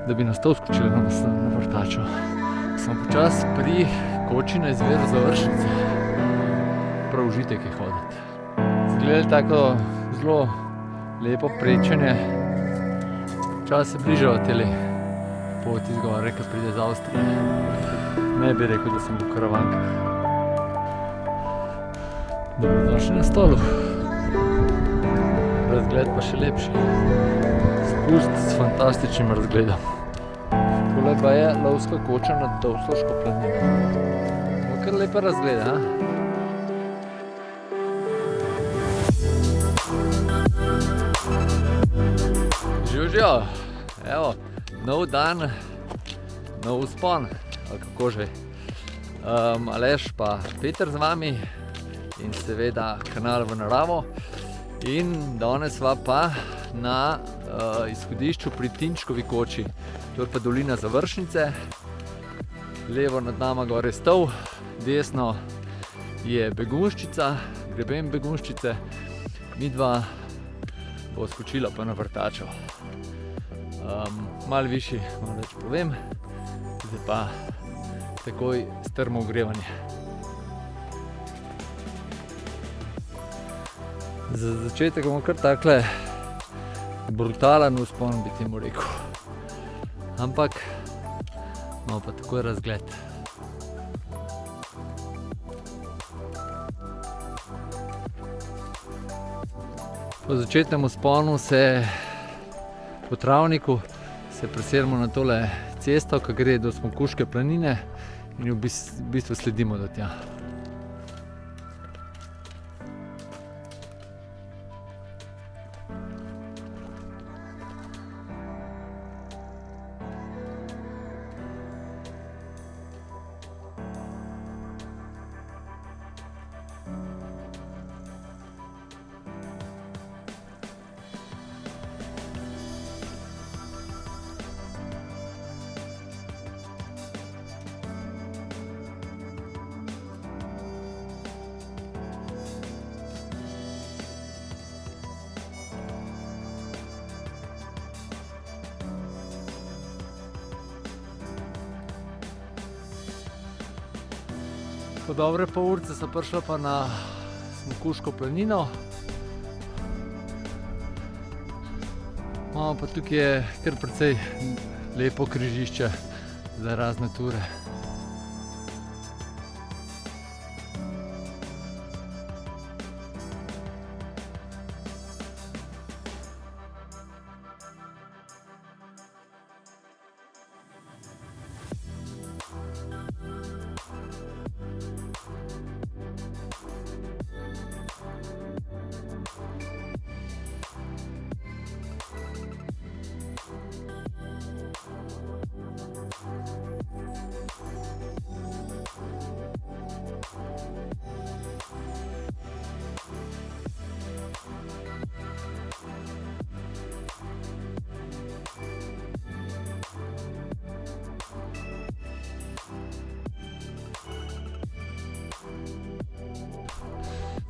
da bi nas to skočili na vrtačo. Smo počasi pri koči na izviru Završnice. Prav užitek je hoditi. Zgleda tako zelo lepo prečenje. Čas se bližajo tele poti zgore, ki pride z Avstrije. Ne bi rekel, da sem v karavankah. Dobrodošli na Stolu. Razgled pa še lepši. Spust s fantastičnim razgledom. Tole pa je lovska koča nad Tolstoško planino. Ima kar lepa razgled, ha? Živijo, evo, nov dan, nov vzpon, ali kako že. Aleš pa Peter z vami in seveda kanal V naravo. In danes sva pa na izhodišču pri Tinčkovi koči. To je pa dolina Završnice. Levo nad nama gor je Stol, desno je Begunjščica, greben Begunjščice. Midva bo skočila pa na vrtačo. Malo višji, malo več povem. Zdaj pa takoj strmo ogrevanje. Za začetek bomo kar takle brutalen vzpon, bi temu rekel. Ampak imamo pa takoj razgled. Po začetnem vzponu po travniku se preselimo na tole cesto, ki gre do Smokuške planine in v bistvu sledimo do tja. Po dobre pol urce so prišla pa na Smokuško planino. Imamo pa tukaj kar precej lepo križišče za razne ture.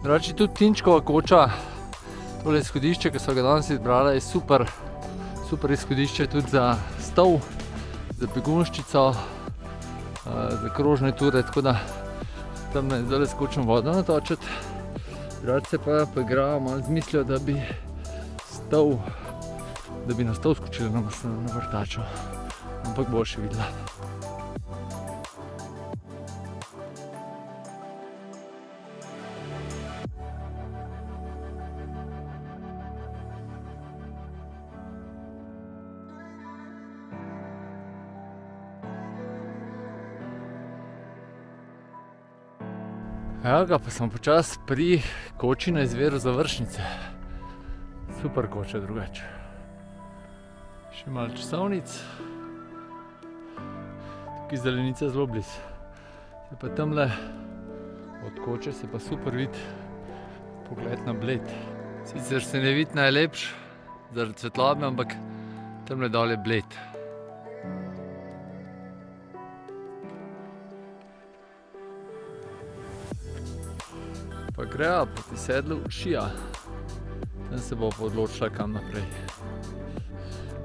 Drugače tudi Tinčkova koča, tole izhodišče, ki so ga danes izbrala, je super izhodišče tudi za Stol, za Begunjščico, za krožne ture, tako da tam zdaj skočim vodo natočiti. Drugače se pa poigrava malo z mislijo, da bi na Stol skočili na vrtačo, ampak bo še videla. Evo ga, pa smo počasi pri koči na izviru Završnice. Super koča drugače. Še malo časovnic. Tukaj zelenica zelo blizu. Se pa tamle od koče se pa super vidi pogled na Bled. Sicer se ne vidi najlepš zaradi svetlobe, ampak tamle dol je Bled. Pa grejo proti sedlu Šija. Tam se bo odločila, kam naprej.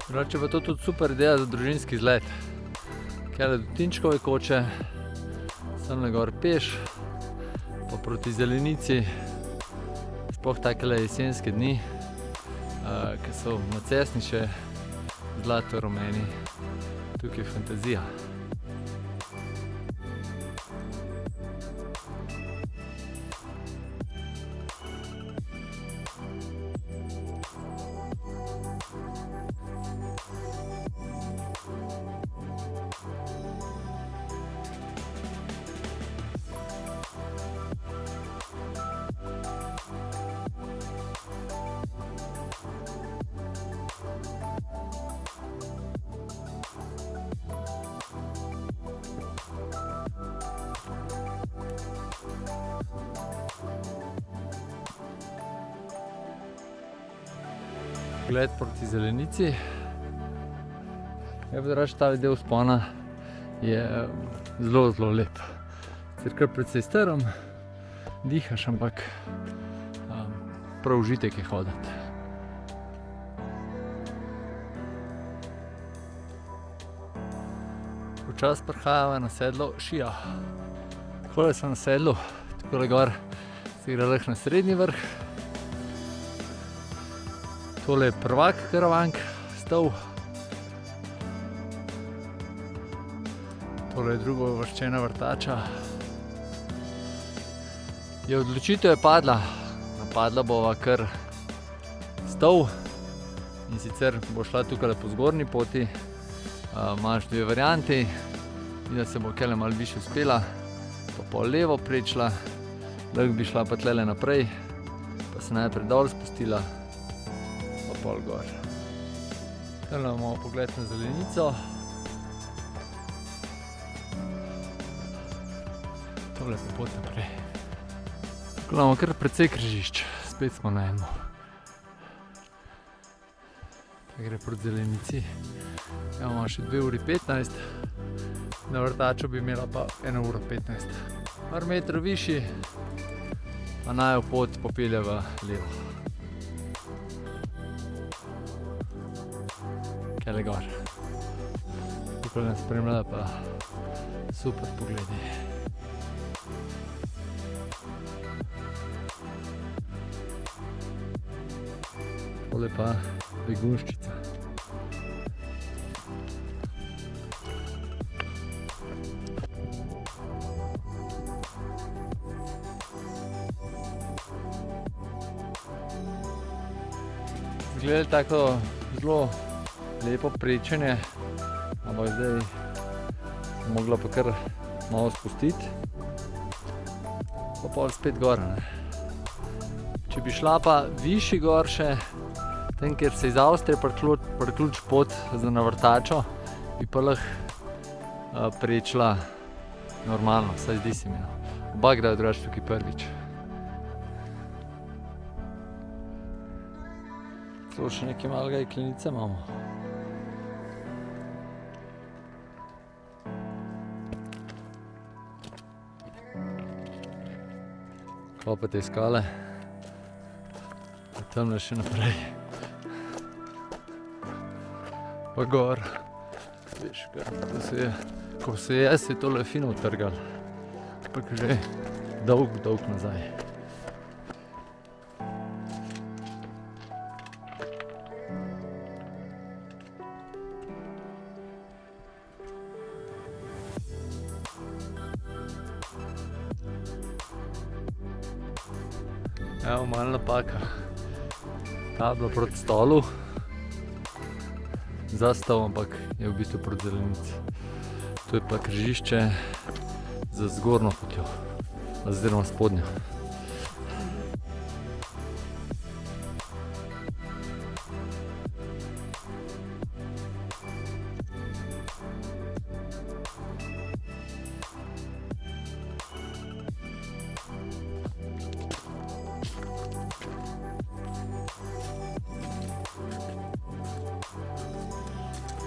Drugače pa to tudi super ideja za družinski izlet. Kjele do Tinčkove koče, semle gor peš, pa proti zelenici, sploh takele jesenske dni, ki so macesni še zlato rumeni. Tukaj je fantazija. Pogled proti zelenici. Ja, drugače ta del vzpona je zelo, zelo lep. Sicer kar precej strm, dihaš, ampak prav užitek je hoditi. Počas prihajava na sedlo Šija. Takole sem na sedlu, takole gor se gre lahko na srednji vrh. Tole je prvak Karavank, stol. Tole je drugo uvrščena vrtača. Odločitev je padla. Napadla bova kar stol. In sicer bo šla tukaj po zgornji poti. Imaš dve varianti. In da se bo kele malo više uspela, pa pol levo prečla. Lahko bi šla pa tlele naprej, pa se najprej dol spustila. Pol gor. Tole imamo pogled na zelenico. Tole je pot naprej. Tako imamo kar precej križišč. Spet smo na eno. Tako gre proti zelenici. Imamo še 2 uri 15. Na vrtaču bi imela pa 1 uro 15. Par metrov višji, pa naju pot popelje v levo. Kjele gor. Tukaj nas spremlja pa super pogledi. Tole pa begunščica. Zgleda tako zelo lepo prečenje, ampak zdaj sem mogla pa kar malo spustiti, pa pol spet gor. Če bi šla pa višji gor še, tam kjer se iz Avstrije priključi pot za na vrtačo, bi pa lahko prečla normalno, vsaj zdi se mi. Oba grejo drugače tukaj prvič. Celo še neke malega jeklenice imamo. Kaj pa te skale, pa tamle še naprej. Pa gor. Veš, ko se je, se je tole fino utrgal. Pa že dolg nazaj. Evo, malo napaka. Ta je bila proti stolu. Za stol, ampak je v bistvu proti zelenici. To je pa križišče za zgornjo potjo, oziroma spodnjo.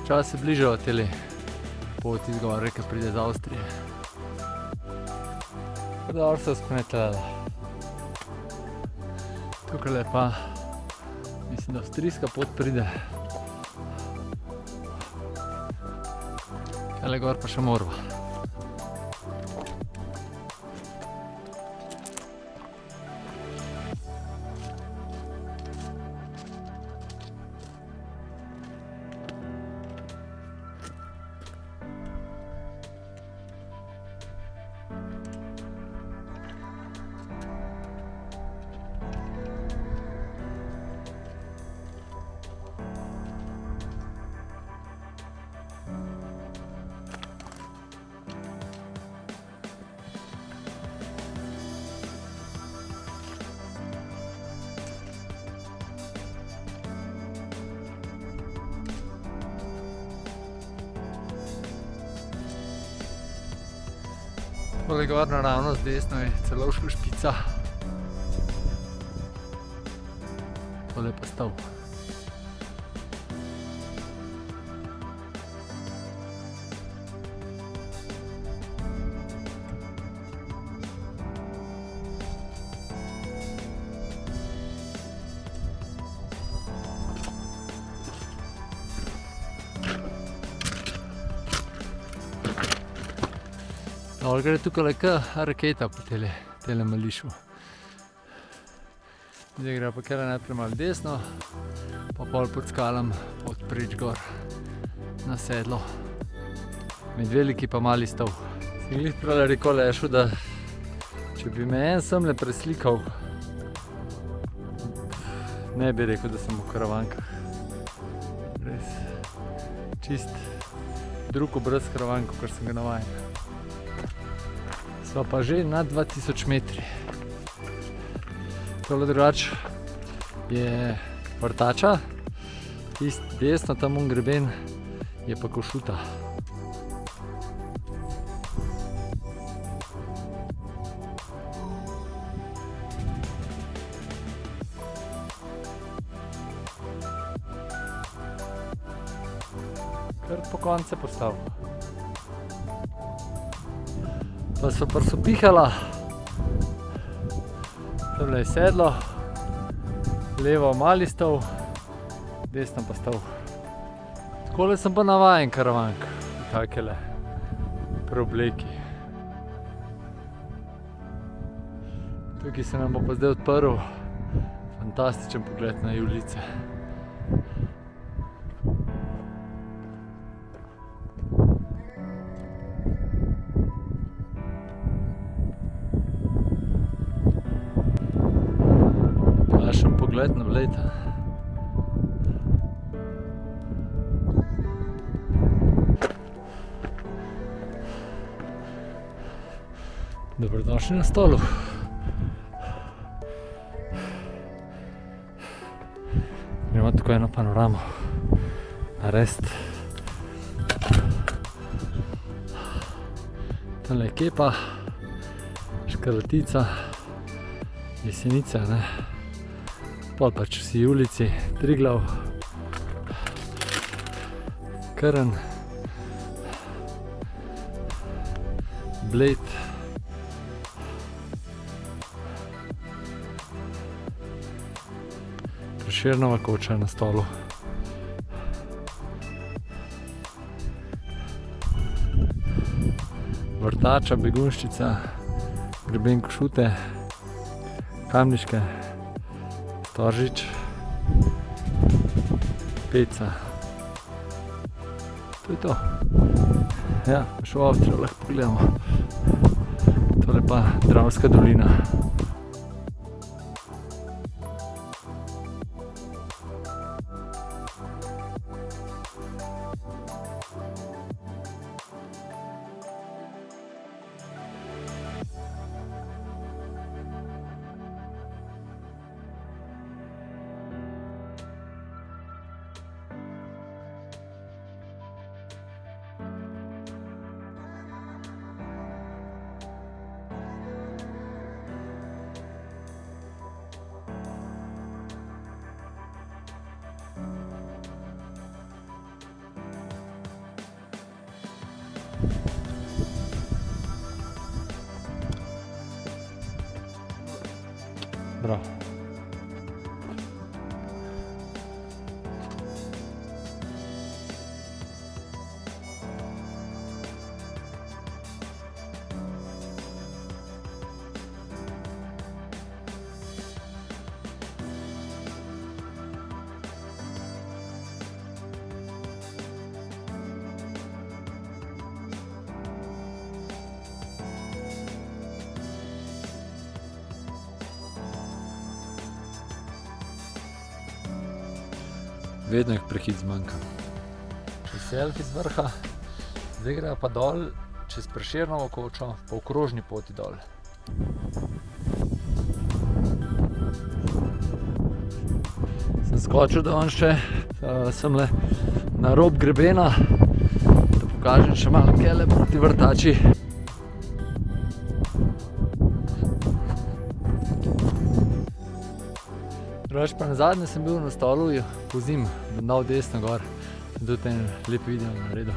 Čas se bližajo tele poti zgore, ki pride iz Avstrije. Kar dobro se vzpnetlala. Tukaj pa Mislim, da avstrijska pot pride. Tale gor pa še morva. Tole gor naravno z desno je Celovška špica. Tole pa stav. Dol gre tukaj ka raketa po tele mališu. Zdaj gre pa kar najprej malo desno, pa pol pod skalam odpreč gor na sedlo. Med veliki pa mali stav. Sem glih prele rekel Lešu, da če bi me en semle preslikal, ne bi rekel, da sem v karavankah. Res čist drug obraz karavanko, kar sem ga navajen. Sva pa že na 2000 metri. Tole drugač je Vrtača, tisti desno tam greben je pa Košuta. Kar po konce postavil. Pa so prsopihala, tole je sedlo, levo mali stav, desno pa stav. Takole sem pa navajen karavank, takele preobleki. Tukaj se nam bo pa zdaj odprl fantastičen pogled na Julice. Pogled na Bled. Dobrodošli na Stolu. Gremo tako eno panoramo narediti. Tale je Kepa, Škrlatica, Jesenica, ne. Pol pač vsi Julici, Triglav, Krn, Bled, Prešernova koča na Stolu. Vrtača, Begunjščica, greben Košute, Kamniške, Storžič, Peca. To je to. Ja, še v Avstrijo lahko pogledamo. Tole pa Dravska dolina. vedno jih prehit zmanjka. Selfie z vrha, zdaj grejo pa dol čez Prešernovo kočo po okrožni poti dol. Sem skočil danes še semle na rob grebena, da pokažem še malo kele proti Vrtači. Drugače pa nazadnje sem bil na Stolu po zim, dal desno gor, tudi en lep video naredil.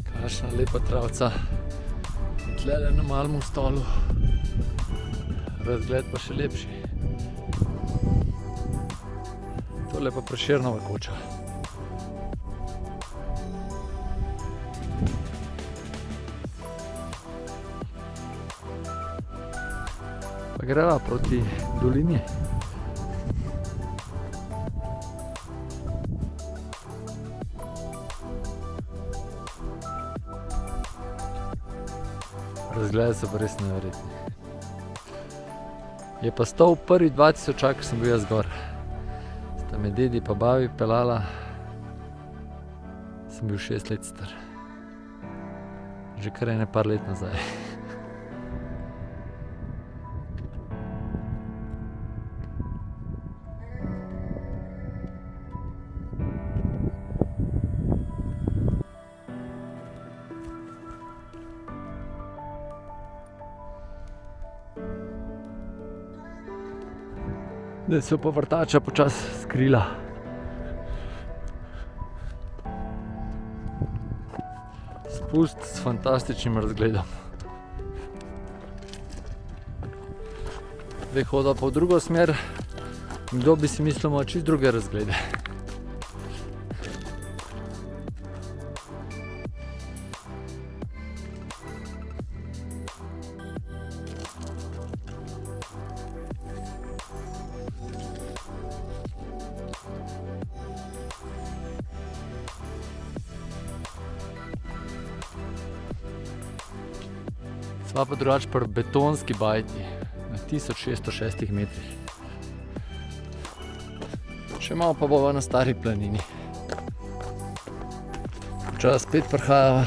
Kakšna lepa travca in tlele na malem Stolu, razgled pa še lepši. Tole pa Prešernova koča. Pa greva proti dolini. Razgledi so pa res neverjetni. Je pa stal prvi 2000, ko sem bil jaz gor. Sta me dedi pa babi pelala, sem bil 6 let star. Že kar ene par let nazaj. Da se pa Vrtača počasi skrila. Spust s fantastičnim razgledom. Zdaj hoda pa v drugo smer, kdo bi si mislil, ima čisto druge razglede. Sva pa drugače pri Betonski bajti na 1606 metrih. Še malo pa bova na Stari planini. Počasi spet prihajava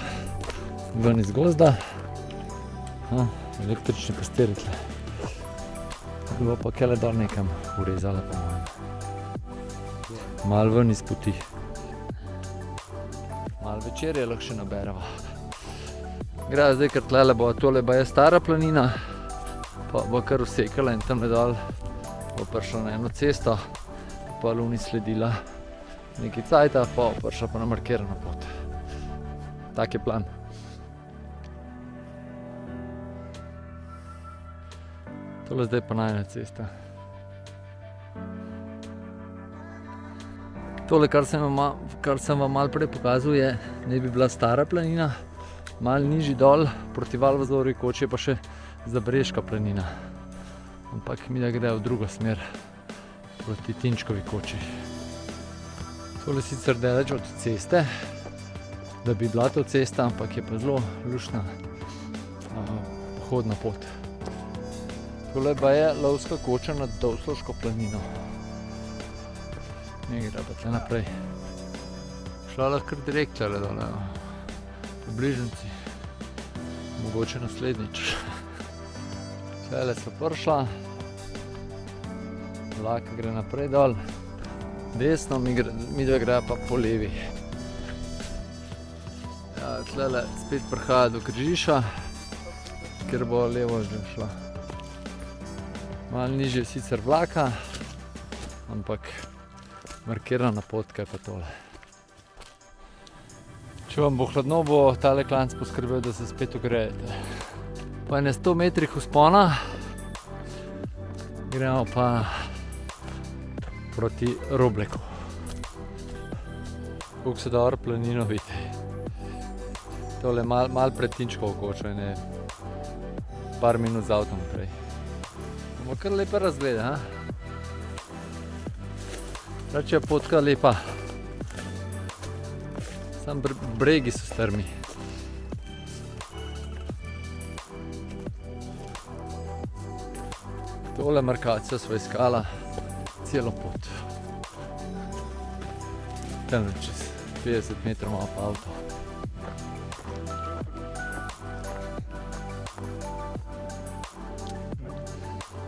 ven iz gozda. Električni pastir tle. Bova pa kele dol nekam urezala po mojem. Malo ven iz poti. Malo večerje lahko še nabereva. Greja zdaj, ker tlele bo, tole ba je Stara planina, pa bo kar vsekala in tamle dol bo prišla na eno cesto, pa luni sledila nekaj cajta, pa bo prišla pa na markirano pot. Tak je plan. Tole zdaj pa najina cesta. Tole, kar sem vam malo prej pokazal, je, ne bi bila Stara planina, malo nižji dol, proti Valvazorjevi koči je pa še Zabreška planina. Ampak mi da gre v drugo smer, proti Tinčkovi koči. Tole sicer daleč od ceste, da bi bila to cesta, ampak je pa zelo luštna pohodna pot. Tole pa je lovska koča nad Dovsloško planino. Ne gre pa tle naprej. Šla lahko kar direkt tle dole. Bližnjici, mogoče naslednjič. Tele so prišla, vlak gre naprej dol, desno, mi dve greja pa po levi. Ja, tlele spet prihaja do križiša, kjer bo levo že šla. Malo nižje sicer vlaka, ampak markirana potka je pa tole. Če vam bo hladno, bo tale klanc poskrbel, da se spet ogrejete. Po ene 100 metrih vzpona gremo pa proti Robleku. Kako se dobro planino vidi. Tole malo pred Tinčkovo kočo, ene par minut z avtom prej. Imamo kar lepe razglede, Reče je potka lepa. Sam bregi so strmi. Tole markacijo sva iskala celo pot. Tam čez 50 metrov ima pa avto.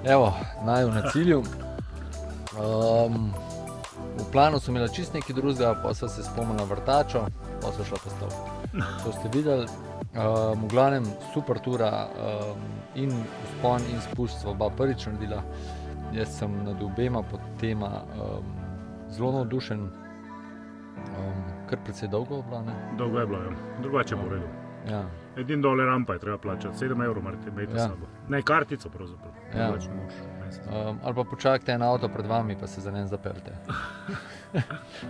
Evo, naju na cilju. V planu so imela čist nekaj drugega, pa so se spomnila vrtačo, pa so šla pa stov. To ste videli. V glavnem super tura, in vzpon in spust sva oba prvič naredila. Jaz sem nad obema pod tema zelo navdušen. Kar precej dolgo je bila, ne? Dolgo je bila, ja. Drugače bo v redu. Ja. Edin dole rampa je treba plačati, 7 evrov imejte Ja. sabo. Ne, kartico pravzaprav. Ja. Drugače ne moreš. Ali pa počakajte en avto pred vami, pa se za njen zapeljte.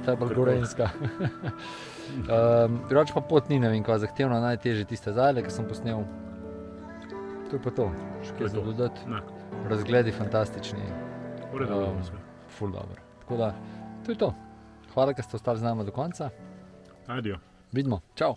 Ta je bolj gorenjska. Drugače pa pot ni, ne vem, kva zahtevna, najtežje tiste zajle, ki sem posnel. To je pa to, še kaj To je za to. dodati. Ne, Razgledi fantastični, v redu je bilo sve. ful dobro. Tako da, to je to. Hvala, ker ste ostali z nami do konca. Adijo. Vidimo, čau!